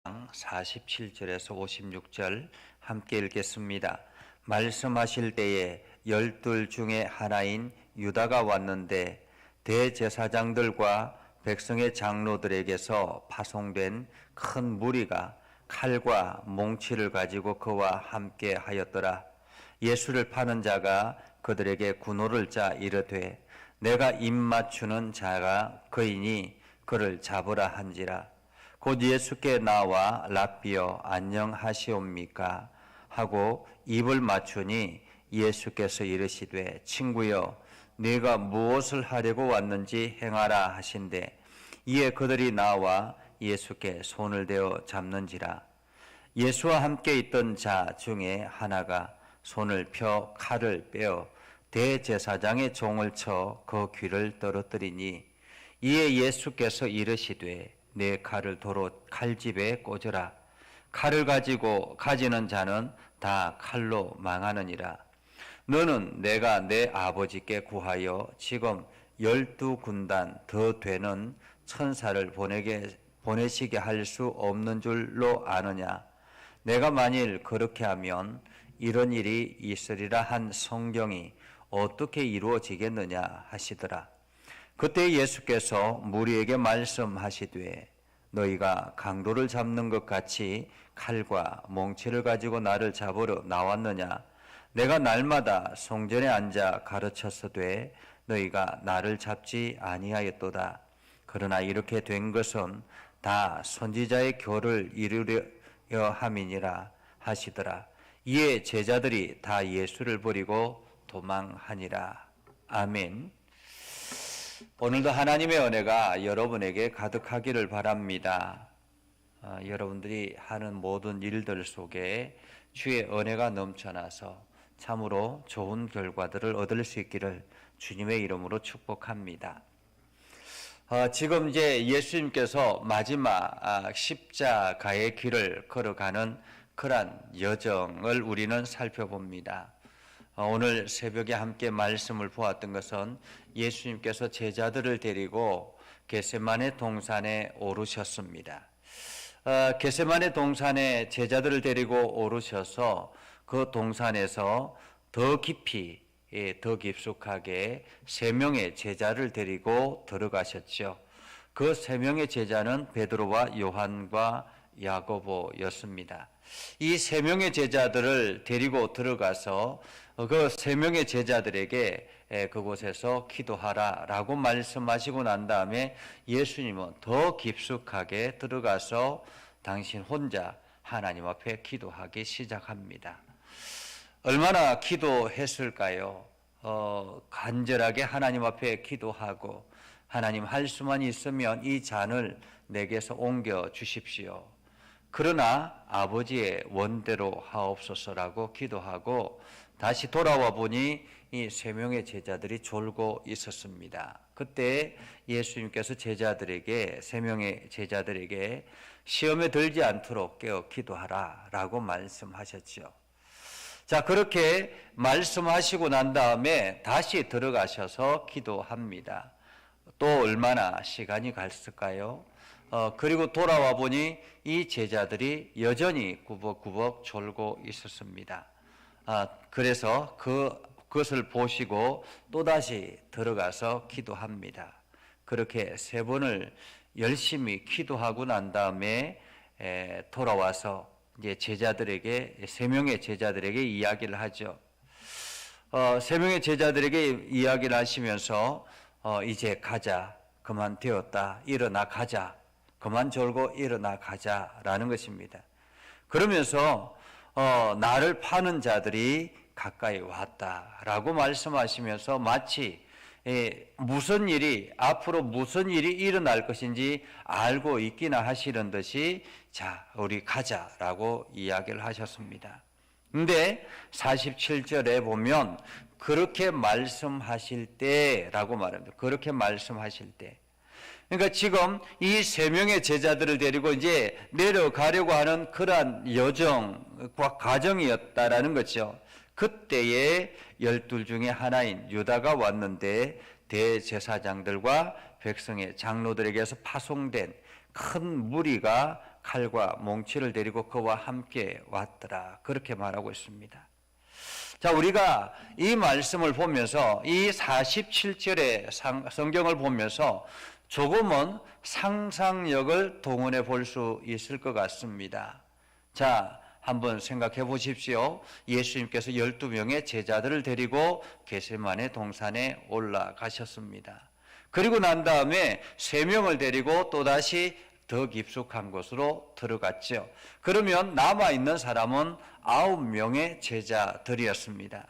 47절에서 56절 함께 읽겠습니다. 말씀하실 때에 12 중에 하나인 유다가 왔는데 대제사장들과 백성의 장로들에게서 파송된 큰 무리가 칼과 몽치를 가지고 그와 함께 하였더라. 예수를 파는 자가 그들에게 군호를 짜 이르되 내가 입맞추는 자가 그이니 그를 잡으라 한지라. 곧 예수께 나와 랍비여 안녕하시옵니까 하고 입을 맞추니 예수께서 이르시되 친구여 네가 무엇을 하려고 왔는지 행하라 하신대 이에 그들이 나와 예수께 손을 대어 잡는지라. 예수와 함께 있던 자 중에 하나가 손을 펴 칼을 빼어 대제사장의 종을 쳐 그 귀를 떨어뜨리니 이에 예수께서 이르시되 내 칼을 도로 칼집에 꽂으라. 칼을 가지는 자는 다 칼로 망하느니라. 너는 내가 내 아버지께 구하여 지금 12군단 더 되는 천사를 보내시게 할 수 없는 줄로 아느냐. 내가 만일 그렇게 하면 이런 일이 있으리라 한 성경이 어떻게 이루어지겠느냐 하시더라. 그때 예수께서 무리에게 말씀하시되 너희가 강도를 잡는 것 같이 칼과 몽치를 가지고 나를 잡으러 나왔느냐. 내가 날마다 성전에 앉아 가르쳤으되 너희가 나를 잡지 아니하였도다. 그러나 이렇게 된 것은 다 선지자의 교를 이루려 함이니라 하시더라. 이에 제자들이 다 예수를 버리고 도망하니라. 아멘. 오늘도 하나님의 은혜가 여러분에게 가득하기를 바랍니다. 여러분들이 하는 모든 일들 속에 주의 은혜가 넘쳐나서 참으로 좋은 결과들을 얻을 수 있기를 주님의 이름으로 축복합니다. 지금 이제 예수님께서 마지막 십자가의 길을 걸어가는 그러한 여정을 우리는 살펴봅니다. 오늘 새벽에 함께 말씀을 보았던 것은 예수님께서 제자들을 데리고 겟세마네 동산에 오르셨습니다. 겟세마네 동산에 제자들을 데리고 오르셔서 그 동산에서 더 깊이 더 깊숙하게 3명의 제자를 데리고 들어가셨죠. 그 3명의 제자는 베드로와 요한과 야고보였습니다. 이 3명의 제자들을 데리고 들어가서 그 3명의 제자들에게 그곳에서 기도하라라고 말씀하시고 난 다음에 예수님은 더 깊숙하게 들어가서 당신 혼자 하나님 앞에 기도하기 시작합니다. 얼마나 기도했을까요? 간절하게 하나님 앞에 기도하고 하나님 할 수만 있으면 이 잔을 내게서 옮겨 주십시오. 그러나 아버지의 원대로 하옵소서라고 기도하고 다시 돌아와 보니 이 3명의 제자들이 졸고 있었습니다. 그때 예수님께서 3명의 제자들에게 시험에 들지 않도록 깨어 기도하라 라고 말씀하셨죠. 자, 그렇게 말씀하시고 난 다음에 다시 들어가셔서 기도합니다. 또 얼마나 시간이 갔을까요? 그리고 돌아와 보니 이 제자들이 여전히 구벅구벅 졸고 있었습니다. 그래서 그것을 보시고 또다시 들어가서 기도합니다. 그렇게 3번을 열심히 기도하고 난 다음에 돌아와서 이제 3명의 제자들에게 이야기를 하죠. 3명의 제자들에게 이야기를 하시면서 이제 가자. 그만 되었다. 일어나 가자. 그만 졸고 일어나 가자라는 것입니다. 그러면서 나를 파는 자들이 가까이 왔다라고 말씀하시면서 마치 앞으로 무슨 일이 일어날 것인지 알고 있기나 하시는 듯이 자, 우리 가자라고 이야기를 하셨습니다. 근데 47절에 보면 그렇게 말씀하실 때라고 말합니다. 그렇게 말씀하실 때. 그러니까 지금 이 3명의 제자들을 데리고 이제 내려가려고 하는 그러한 여정과 과정이었다라는 거죠. 그때에 12 중에 하나인 유다가 왔는데 대제사장들과 백성의 장로들에게서 파송된 큰 무리가 칼과 몽치를 데리고 그와 함께 왔더라. 그렇게 말하고 있습니다. 자, 우리가 이 말씀을 보면서 이 47절의 성경을 보면서 조금은 상상력을 동원해 볼 수 있을 것 같습니다. 자, 한번 생각해 보십시오. 예수님께서 12명의 제자들을 데리고 겟세마네 동산에 올라가셨습니다. 그리고 난 다음에 3명을 데리고 또다시 더 깊숙한 곳으로 들어갔죠. 그러면 남아있는 사람은 9명의 제자들이었습니다.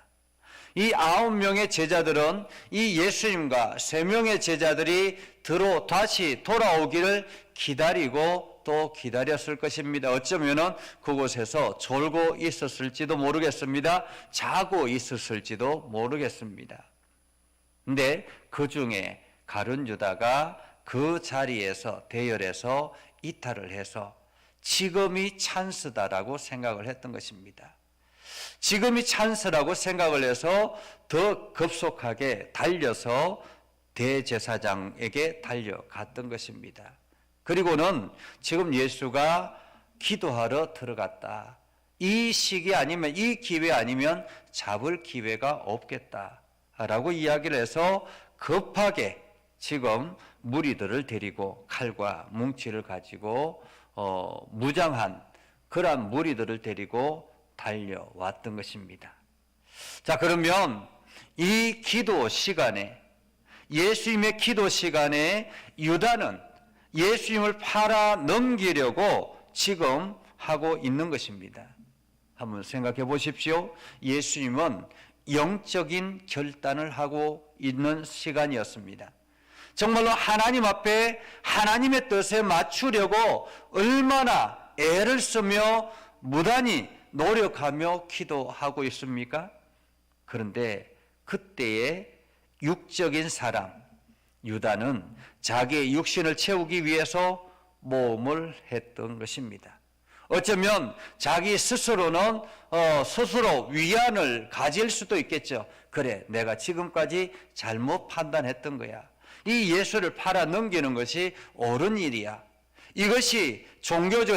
이 9명의 제자들은 이 예수님과 3명의 제자들이 다시 돌아오기를 기다리고 또 기다렸을 것입니다. 어쩌면은 그곳에서 졸고 있었을지도 모르겠습니다. 자고 있었을지도 모르겠습니다. 근데 그 중에 가룟 유다가 그 자리에서 대열에서 이탈을 해서 지금이 찬스다라고 생각을 했던 것입니다. 지금이 찬스라고 생각을 해서 더 급속하게 달려서 대제사장에게 달려갔던 것입니다. 그리고는 지금 예수가 기도하러 들어갔다. 이 시기 아니면 이 기회 아니면 잡을 기회가 없겠다라고 이야기를 해서 급하게 지금 무리들을 데리고 칼과 뭉치를 가지고 무장한 그러한 무리들을 데리고 달려왔던 것입니다. 자, 그러면 이 기도 시간에, 예수님의 기도 시간에 유다는 예수님을 팔아 넘기려고 지금 하고 있는 것입니다. 한번 생각해 보십시오. 예수님은 영적인 결단을 하고 있는 시간이었습니다. 정말로 하나님 앞에 하나님의 뜻에 맞추려고 얼마나 애를 쓰며 무단히 노력하며 기도하고 있습니까? 그런데 그때의 육적인 사람 유다는 자기의 육신을 채우기 위해서 모험을 했던 것입니다. 어쩌면 자기 스스로는 스스로 위안을 가질 수도 있겠죠. 그래, 내가 지금까지 잘못 판단했던 거야. 이 예수를 팔아 넘기는 것이 옳은 일이야. 이것이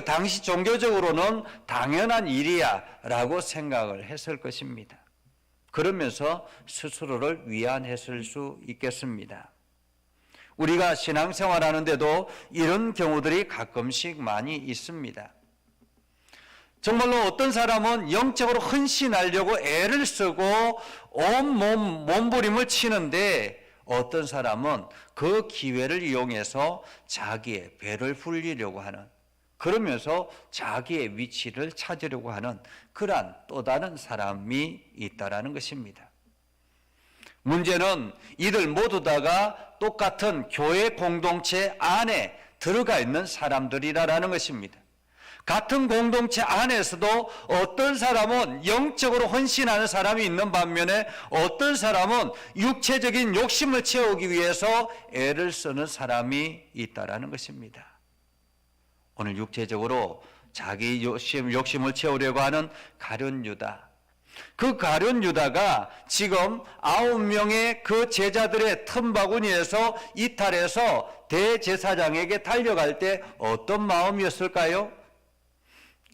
당시 종교적으로는 당연한 일이야 라고 생각을 했을 것입니다. 그러면서 스스로를 위안했을 수 있겠습니다. 우리가 신앙생활 하는데도 이런 경우들이 가끔씩 많이 있습니다. 정말로 어떤 사람은 영적으로 헌신하려고 애를 쓰고 온 몸부림을 치는데 어떤 사람은 그 기회를 이용해서 자기의 배를 불리려고 하는, 그러면서 자기의 위치를 찾으려고 하는 그러한 또 다른 사람이 있다라는 것입니다. 문제는 이들 모두 다가 똑같은 교회 공동체 안에 들어가 있는 사람들이라는 것입니다. 같은 공동체 안에서도 어떤 사람은 영적으로 헌신하는 사람이 있는 반면에 어떤 사람은 육체적인 욕심을 채우기 위해서 애를 쓰는 사람이 있다라는 것입니다. 오늘 육체적으로 자기 욕심을 채우려고 하는 가룟 유다, 그 가룟 유다가 지금 9명의 그 제자들의 틈바구니에서 이탈해서 대제사장에게 달려갈 때 어떤 마음이었을까요?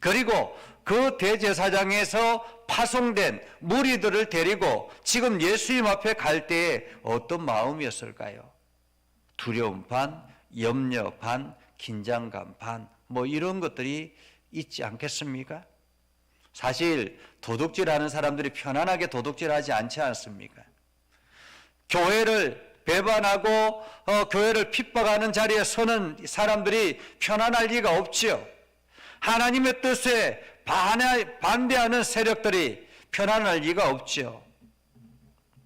그리고 그 대제사장에서 파송된 무리들을 데리고 지금 예수님 앞에 갈 때에 어떤 마음이었을까요? 두려움 반, 염려 반, 긴장감 반, 이런 것들이 있지 않겠습니까? 사실 도둑질하는 사람들이 편안하게 도둑질하지 않지 않습니까? 교회를 배반하고 교회를 핍박하는 자리에 서는 사람들이 편안할 리가 없지요. 하나님의 뜻에 반대하는 세력들이 편안할 리가 없지요.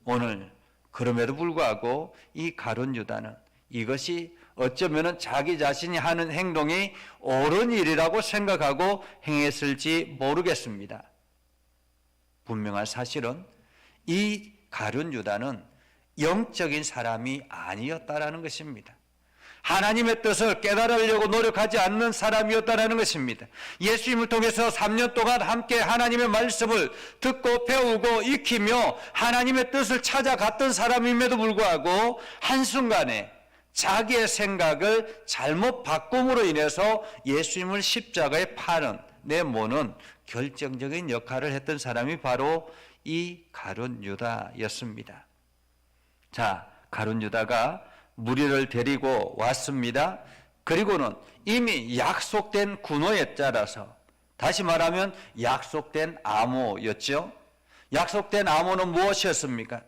오늘 그럼에도 불구하고 이 가룟 유다는 이것이 어쩌면 자기 자신이 하는 행동이 옳은 일이라고 생각하고 행했을지 모르겠습니다. 분명한 사실은 이 가룟 유다는 영적인 사람이 아니었다라는 것입니다. 하나님의 뜻을 깨달으려고 노력하지 않는 사람이었다는 것입니다. 예수님을 통해서 3년 동안 함께 하나님의 말씀을 듣고 배우고 익히며 하나님의 뜻을 찾아갔던 사람임에도 불구하고 한순간에 자기의 생각을 잘못 바꿈으로 인해서 예수님을 십자가에 파는 내모는 결정적인 역할을 했던 사람이 바로 이 가룟 유다였습니다. 자, 가룟 유다가 무리를 데리고 왔습니다. 그리고는 이미 약속된 군호에 따라서, 다시 말하면 약속된 암호였죠. 약속된 암호는 무엇이었습니까?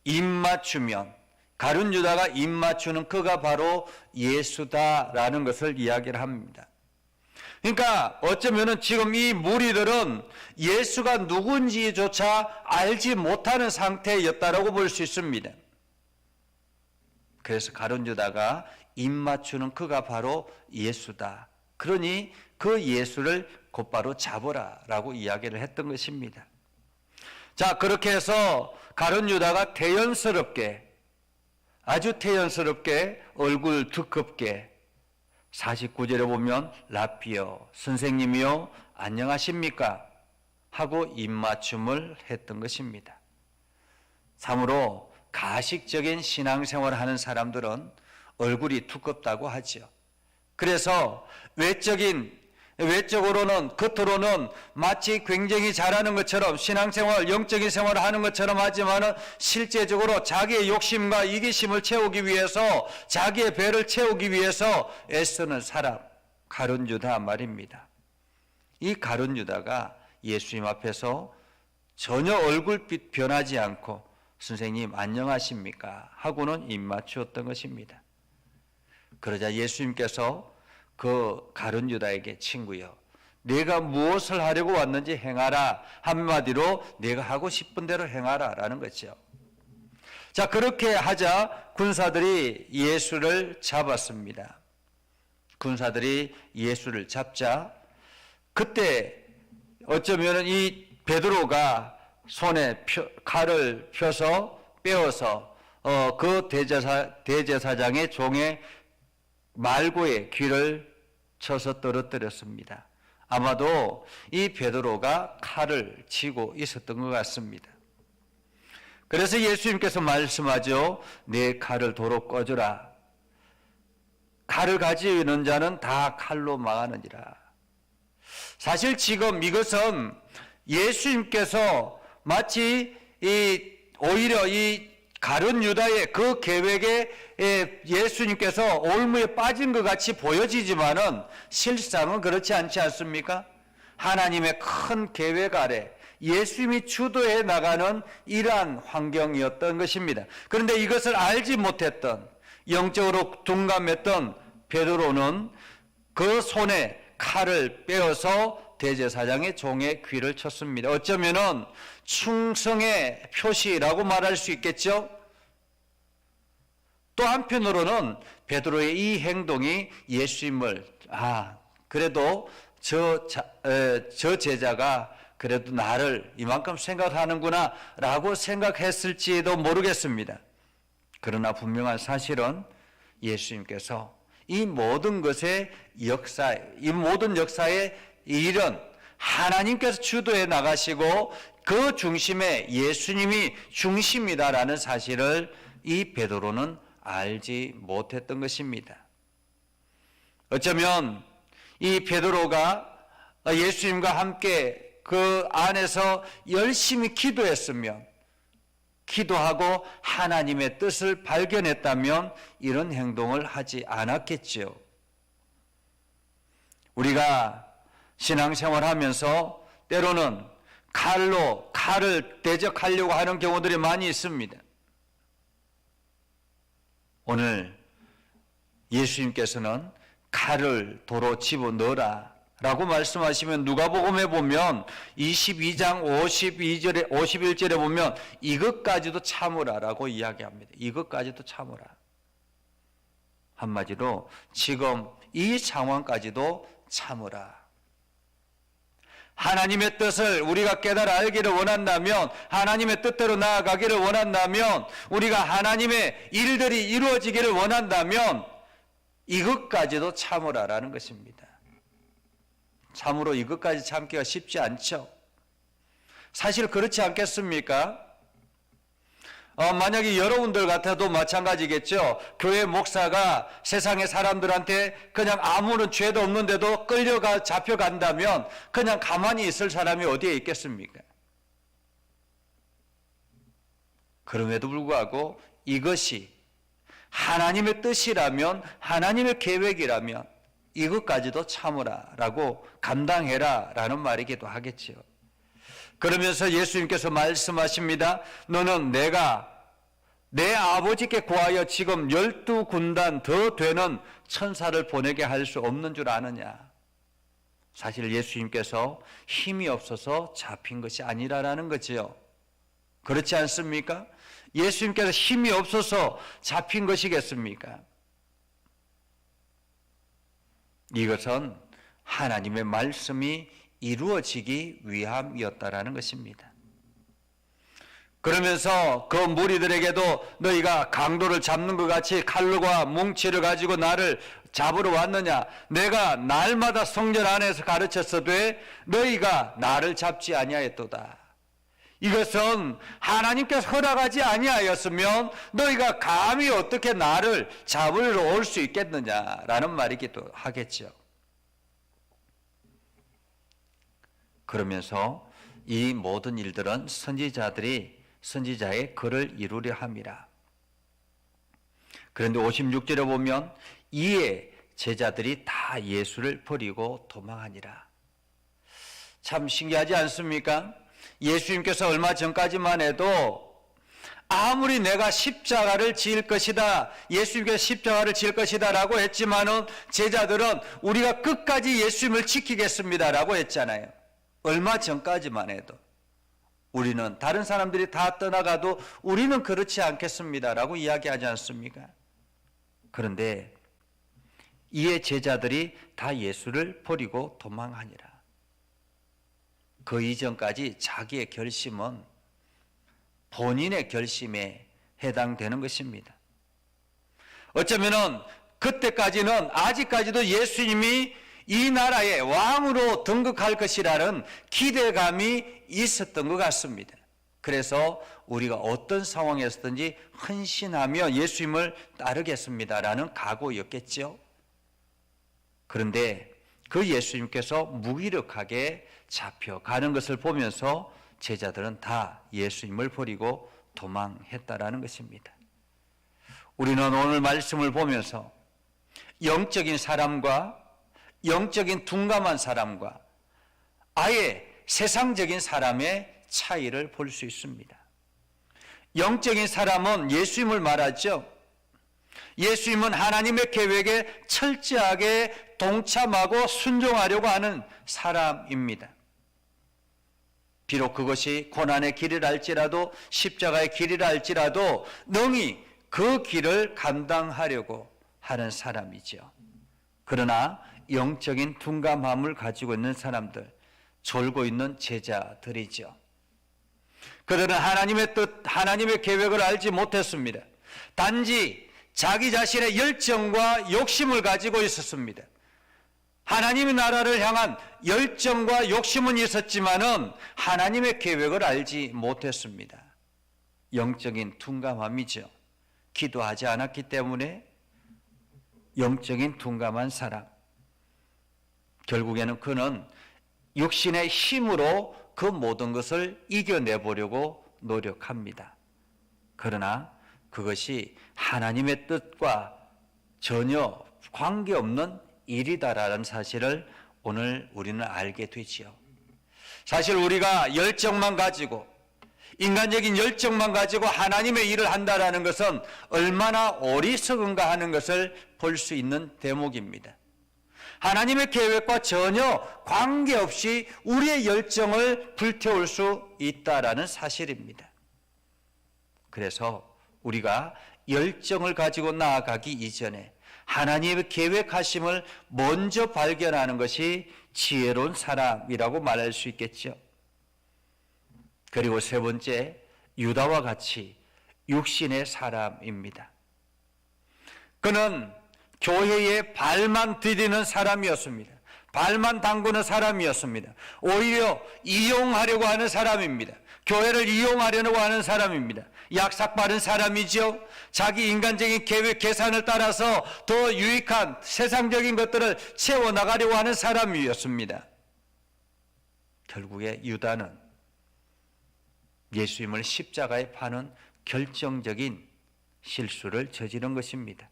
입맞추면, 가룟 유다가 입맞추는 그가 바로 예수다라는 것을 이야기를 합니다. 그러니까 어쩌면은 지금 이 무리들은 예수가 누군지조차 알지 못하는 상태였다라고 볼 수 있습니다. 그래서 가룟 유다가 입맞추는 그가 바로 예수다. 그러니 그 예수를 곧바로 잡으라라고 이야기를 했던 것입니다. 자, 그렇게 해서 가룟 유다가 태연스럽게, 아주 태연스럽게, 얼굴 두껍게 49절에 보면 라피어, 선생님이요 안녕하십니까 하고 입맞춤을 했던 것입니다. 참으로 가식적인 신앙생활을 하는 사람들은 얼굴이 두껍다고 하죠. 그래서 외적으로는, 겉으로는 마치 굉장히 잘하는 것처럼 신앙생활, 영적인 생활을 하는 것처럼 하지만은 실제적으로 자기의 욕심과 이기심을 채우기 위해서, 자기의 배를 채우기 위해서 애쓰는 사람, 가룟 유다 말입니다. 이 가룟 유다가 예수님 앞에서 전혀 얼굴빛 변하지 않고 선생님 안녕하십니까 하고는 입맞추었던 것입니다. 그러자 예수님께서 그 가룟 유다에게 친구여, 내가 무엇을 하려고 왔는지 행하라. 한마디로 내가 하고 싶은 대로 행하라 라는 거죠. 자, 그렇게 하자 군사들이 예수를 잡았습니다. 군사들이 예수를 잡자 그때 어쩌면 이 베드로가 손에 칼을 펴서 빼어서 그 대제사장의 종의 말고의 귀를 쳐서 떨어뜨렸습니다. 아마도 이 베드로가 칼을 쥐고 있었던 것 같습니다. 그래서 예수님께서 말씀하죠. 내 칼을 도로 꺼주라. 칼을 가지고 있는 자는 다 칼로 망하느니라. 사실 지금 이것은 예수님께서 마치 오히려 이 가룟 유다의 그 계획에 예수님께서 올무에 빠진 것 같이 보여지지만은 실상은 그렇지 않지 않습니까? 하나님의 큰 계획 아래 예수님이 주도해 나가는 이러한 환경이었던 것입니다. 그런데 이것을 알지 못했던, 영적으로 둔감했던 베드로는 그 손에 칼을 빼어서 대제사장의 종의 귀를 쳤습니다. 어쩌면은 충성의 표시라고 말할 수 있겠죠. 또 한편으로는 베드로의 이 행동이 예수님을 그래도 저 제자가 그래도 나를 이만큼 생각하는구나 라고 생각했을지도 모르겠습니다. 그러나 분명한 사실은 예수님께서 이 모든 것의 역사, 이 모든 역사의 일은 하나님께서 주도해 나가시고 그 중심에 예수님이 중심이다라는 사실을 이 베드로는 알지 못했던 것입니다. 어쩌면 이 베드로가 예수님과 함께 그 안에서 열심히 기도했으면, 기도하고 하나님의 뜻을 발견했다면 이런 행동을 하지 않았겠지요. 우리가 신앙생활하면서 때로는 칼을 대적하려고 하는 경우들이 많이 있습니다. 오늘 예수님께서는 칼을 도로 집어넣어라 라고 말씀하시면 누가복음에 보면 22장 51절에 보면 이것까지도 참으라 라고 이야기합니다. 이것까지도 참으라. 한마디로 지금 이 상황까지도 참으라. 하나님의 뜻을 우리가 깨달아 알기를 원한다면, 하나님의 뜻대로 나아가기를 원한다면, 우리가 하나님의 일들이 이루어지기를 원한다면 이것까지도 참으라라는 것입니다. 참으로 이것까지 참기가 쉽지 않죠. 사실 그렇지 않겠습니까? 만약에 여러분들 같아도 마찬가지겠죠. 교회 목사가 세상의 사람들한테 그냥 아무런 죄도 없는데도 잡혀간다면 그냥 가만히 있을 사람이 어디에 있겠습니까? 그럼에도 불구하고 이것이 하나님의 뜻이라면, 하나님의 계획이라면 이것까지도 참으라라고 감당해라 라는 말이기도 하겠죠. 그러면서 예수님께서 말씀하십니다. 너는 내가 내 아버지께 구하여 지금 12군단 더 되는 천사를 보내게 할 수 없는 줄 아느냐. 사실 예수님께서 힘이 없어서 잡힌 것이 아니라는 거지요. 그렇지 않습니까? 예수님께서 힘이 없어서 잡힌 것이겠습니까? 이것은 하나님의 말씀이 이루어지기 위함이었다라는 것입니다. 그러면서 그 무리들에게도 너희가 강도를 잡는 것 같이 칼과 뭉치를 가지고 나를 잡으러 왔느냐? 내가 날마다 성전 안에서 가르쳤어도 너희가 나를 잡지 아니하였도다. 이것은 하나님께서 허락하지 아니하였으면 너희가 감히 어떻게 나를 잡으러 올 수 있겠느냐라는 말이기도 하겠죠. 그러면서 이 모든 일들은 선지자의 글을 이루려 함이라. 그런데 56절에 보면 이에 제자들이 다 예수를 버리고 도망하니라. 참 신기하지 않습니까? 예수님께서 얼마 전까지만 해도 아무리 내가 십자가를 지을 것이다, 예수님께서 십자가를 지을 것이다 라고 했지만은 제자들은 우리가 끝까지 예수님을 지키겠습니다 라고 했잖아요. 얼마 전까지만 해도 우리는 다른 사람들이 다 떠나가도 우리는 그렇지 않겠습니다 라고 이야기하지 않습니까? 그런데 이에 제자들이 다 예수를 버리고 도망하니라. 그 이전까지 자기의 결심은 본인의 결심에 해당되는 것입니다. 어쩌면은 그때까지는 아직까지도 예수님이 이 나라의 왕으로 등극할 것이라는 기대감이 있었던 것 같습니다. 그래서 우리가 어떤 상황에서든지 헌신하며 예수님을 따르겠습니다라는 각오였겠죠. 그런데 그 예수님께서 무기력하게 잡혀가는 것을 보면서 제자들은 다 예수님을 버리고 도망했다라는 것입니다. 우리는 오늘 말씀을 보면서 영적인 사람과 영적인 둔감한 사람과 아예 세상적인 사람의 차이를 볼 수 있습니다. 영적인 사람은 예수님을 말하죠. 예수님은 하나님의 계획에 철저하게 동참하고 순종하려고 하는 사람입니다. 비록 그것이 고난의 길이라 할지라도 십자가의 길이라 할지라도 능히 그 길을 감당하려고 하는 사람이죠. 그러나 영적인 둔감함을 가지고 있는 사람들, 졸고 있는 제자들이죠. 그들은 하나님의 뜻, 하나님의 계획을 알지 못했습니다. 단지 자기 자신의 열정과 욕심을 가지고 있었습니다. 하나님의 나라를 향한 열정과 욕심은 있었지만은 하나님의 계획을 알지 못했습니다. 영적인 둔감함이죠. 기도하지 않았기 때문에 영적인 둔감한 사람. 결국에는 그는 육신의 힘으로 그 모든 것을 이겨내보려고 노력합니다. 그러나 그것이 하나님의 뜻과 전혀 관계없는 일이다라는 사실을 오늘 우리는 알게 되지요. 사실 우리가 열정만 가지고 인간적인 열정만 가지고 하나님의 일을 한다라는 것은 얼마나 어리석은가 하는 것을 볼 수 있는 대목입니다. 하나님의 계획과 전혀 관계없이 우리의 열정을 불태울 수 있다라는 사실입니다. 그래서 우리가 열정을 가지고 나아가기 이전에 하나님의 계획하심을 먼저 발견하는 것이 지혜로운 사람이라고 말할 수 있겠죠. 그리고 세 번째, 유다와 같이 육신의 사람입니다. 그는 교회에 발만 디디는 사람이었습니다. 발만 담그는 사람이었습니다. 오히려 이용하려고 하는 사람입니다. 교회를 이용하려고 하는 사람입니다. 약삭빠른 사람이죠. 자기 인간적인 계획 계산을 따라서 더 유익한 세상적인 것들을 채워나가려고 하는 사람이었습니다. 결국에 유다는 예수님을 십자가에 파는 결정적인 실수를 저지른 것입니다.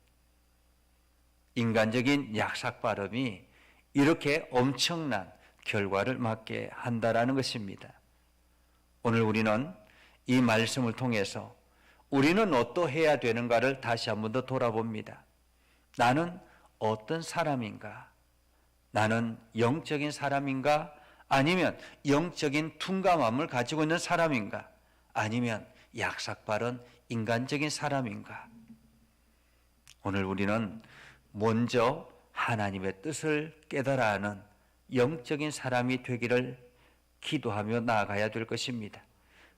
인간적인 약삭빠름이 이렇게 엄청난 결과를 맞게 한다라는 것입니다. 오늘 우리는 이 말씀을 통해서 우리는 어떠해야 되는가를 다시 한 번 더 돌아봅니다. 나는 어떤 사람인가? 나는 영적인 사람인가? 아니면 영적인 둔감함을 가지고 있는 사람인가? 아니면 약삭빠른 인간적인 사람인가? 오늘 우리는 먼저 하나님의 뜻을 깨달아 하는 영적인 사람이 되기를 기도하며 나아가야 될 것입니다.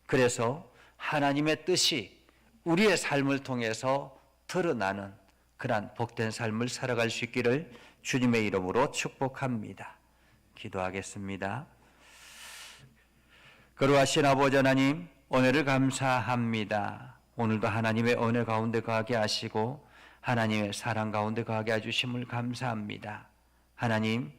그래서 하나님의 뜻이 우리의 삶을 통해서 드러나는 그러한 복된 삶을 살아갈 수 있기를 주님의 이름으로 축복합니다. 기도하겠습니다. 거룩하신 아버지 하나님, 은혜를 감사합니다. 오늘도 하나님의 은혜 가운데 거하게 하시고 하나님의 사랑 가운데 거하게 해주심을 감사합니다. 하나님,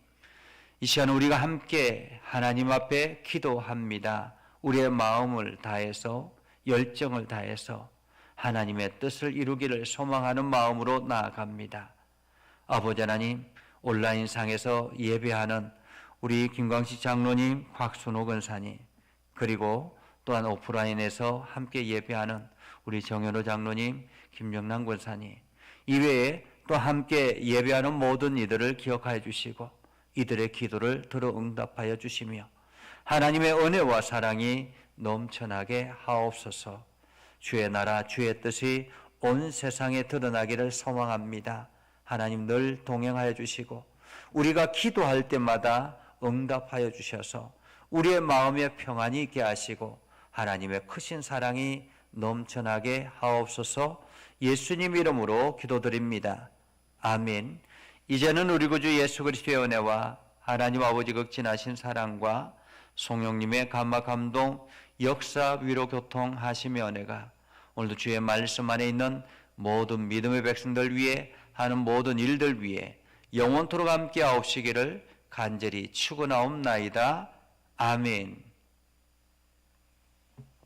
이 시간 우리가 함께 하나님 앞에 기도합니다. 우리의 마음을 다해서 열정을 다해서 하나님의 뜻을 이루기를 소망하는 마음으로 나아갑니다. 아버지 하나님, 온라인상에서 예배하는 우리 김광식 장로님, 곽순호 권사님, 그리고 또한 오프라인에서 함께 예배하는 우리 정현호 장로님, 김정남 권사님, 이외에 또 함께 예배하는 모든 이들을 기억하여 주시고 이들의 기도를 들어 응답하여 주시며 하나님의 은혜와 사랑이 넘쳐나게 하옵소서. 주의 나라 주의 뜻이 온 세상에 드러나기를 소망합니다. 하나님 늘 동행하여 주시고 우리가 기도할 때마다 응답하여 주셔서 우리의 마음에 평안이 있게 하시고 하나님의 크신 사랑이 넘쳐나게 하옵소서. 예수님 이름으로 기도드립니다. 아멘. 이제는 우리 구주 예수 그리스도의 은혜와 하나님 아버지 극진하신 사랑과 성령님의 감화 감동 역사 위로 교통하심의 은혜가 오늘도 주의 말씀 안에 있는 모든 믿음의 백성들 위해 하는 모든 일들 위해 영원토록 함께 하옵시기를 간절히 축원하옵나이다. 아멘.